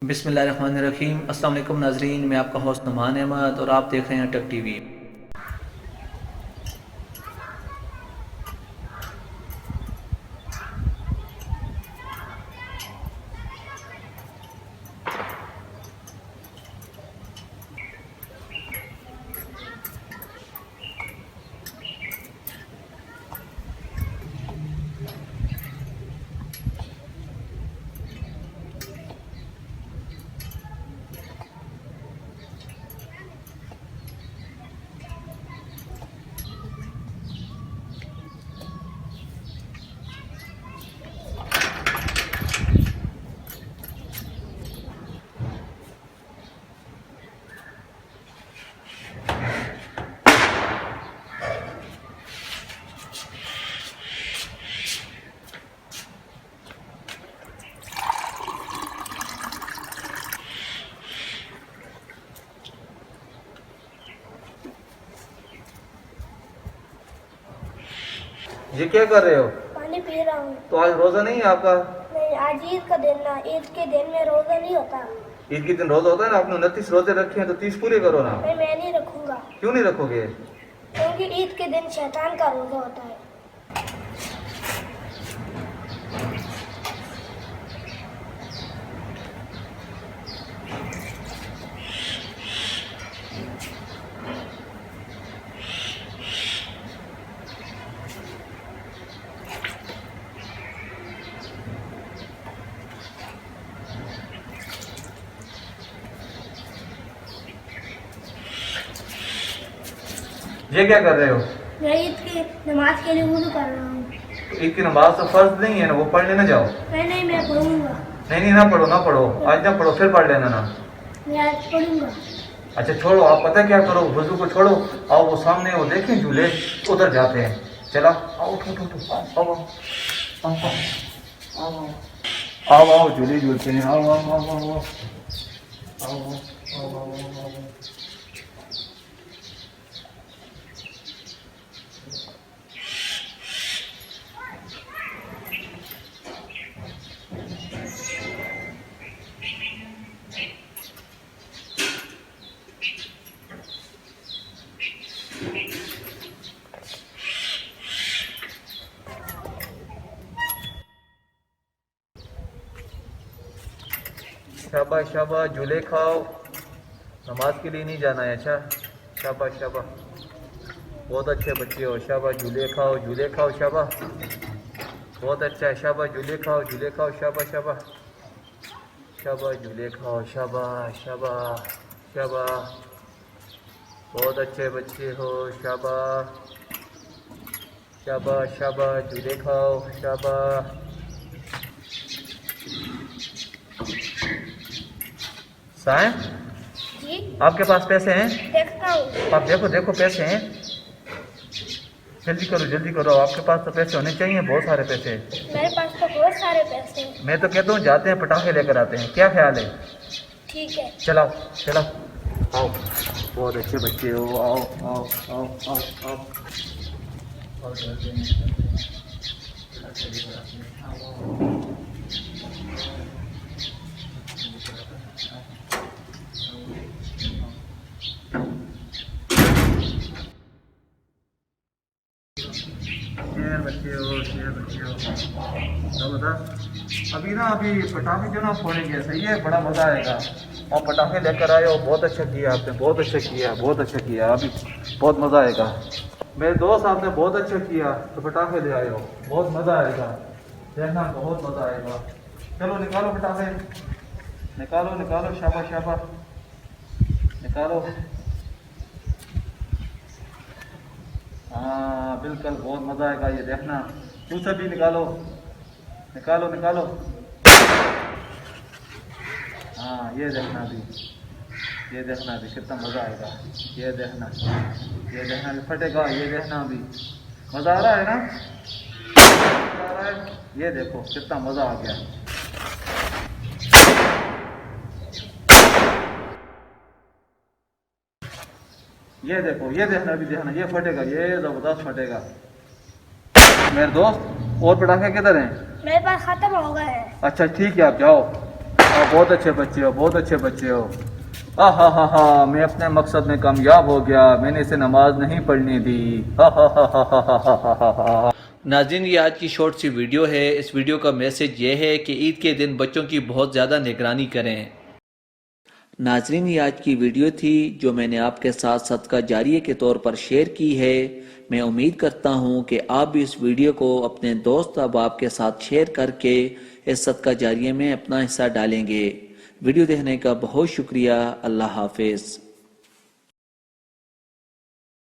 बिस्मिल्लाहिर्रहमानिर्रहीम। अस्सलाम वालेकुम नाज़रीन, मैं आपका होस्ट नुमान अहमद और आप देख रहे हैं टक टीवी। ये क्या कर रहे हो? पानी पी रहा हूँ। तो आज रोजा नहीं है आपका? नहीं, आज ईद का दिन ना, ईद के दिन में रोजा नहीं होता। ईद के दिन रोजा होता है ना। आपने 29 रोजे रखे हैं तो 30 पूरे करो ना। मैं नहीं रखूंगा। क्यों नहीं रखोगे? क्योंकि ईद के दिन शैतान का रोजा होता है। ये क्या कर रहे हो? मैं ईद की नमाज के लिए वुज़ू कर रहा हूँ। तो ईद की नमाज तो फर्ज नहीं है ना, वो पढ़ लेना जाओ। मैं पढ़ूंगा। नहीं, ना पढ़ो ना पढ़ो, आज ना पढ़ो, फिर पढ़ लेना ना। मैं आज पढ़ूंगा। अच्छा छोड़ो, आप पता क्या करो, वजू को छोड़ो, आओ वो सामने वो देखें झूले, उधर जाते हैं। चला आओ, उठो, आओ झूले झूलते हैं। आओ। शाबाश, झूले खाओ, नमाज के लिए नहीं जाना है। अच्छा शाबाश, बहुत अच्छे बच्चे हो। शाबाश, झूले खाओ, शाबाश, बहुत अच्छा है। शाबाश, झूले खाओ, शाबाश, झूले खाओ, शाबाश, बहुत अच्छे बच्चे हो। शाबाश, झूले खाओ, शाबाश। साहब जी, आपके पास पैसे हैं? देखता हूँ। आप देखो पैसे हैं। जल्दी करो, आपके पास तो पैसे होने चाहिए, बहुत सारे पैसे। मेरे पास तो बहुत सारे पैसे हैं। मैं तो कहता हूँ जाते हैं पटाखे लेकर आते हैं, क्या ख्याल है? ठीक है। चलाओ आओ, बहुत अच्छे बच्चे हो। आओ चलते हैं। शेर बच्चे हो। अभी पटाखे जो ना फोड़ेंगे, सही है, बड़ा मज़ा आएगा। और पटाखे लेकर आए हो, बहुत अच्छा किया आपने, बहुत अच्छा किया। अभी बहुत मज़ा आएगा। मेरे दोस्त आपने बहुत अच्छा किया, तो पटाखे ले आए हो, बहुत मज़ा आएगा, देखना बहुत मज़ा आएगा। चलो निकालो पटाखे, निकालो, शाबाश, निकालो। हाँ बिल्कुल, बहुत मज़ा आएगा, ये देखना। दूसरा भी निकालो। हाँ ये देखना अभी कितना मज़ा आएगा। ये देखना अभी फटेगा, ये देखना अभी। मज़ा आ रहा है ना? ये देखो कितना मज़ा आ गया। ये देखो, ये देखना अभी, ये फटेगा, ये ज़बरदस्त फटेगा। मेरे दोस्त, और पटाखे किधर हैं? मेरे पास खत्म हो गए हैं। अच्छा ठीक है, आप जाओ। बहुत अच्छे बच्चे हो, बहुत अच्छे बच्चे हो। हा, मैं अपने मकसद में कामयाब हो गया, मैंने इसे नमाज नहीं पढ़ने दी। हा। नाज़रीन, ये आज की शॉर्ट सी वीडियो है। इस वीडियो का मैसेज ये है कि ईद के दिन बच्चों की बहुत ज़्यादा निगरानी करें। नाज़रीन, ये आज की वीडियो थी जो मैंने आपके साथ सदका जारिये के तौर पर शेयर की है। मैं उम्मीद करता हूँ कि आप भी इस वीडियो को अपने दोस्त अहबाब के साथ शेयर करके इस सदका जारिये में अपना हिस्सा डालेंगे। वीडियो देखने का बहुत शुक्रिया। अल्लाह हाफिज़।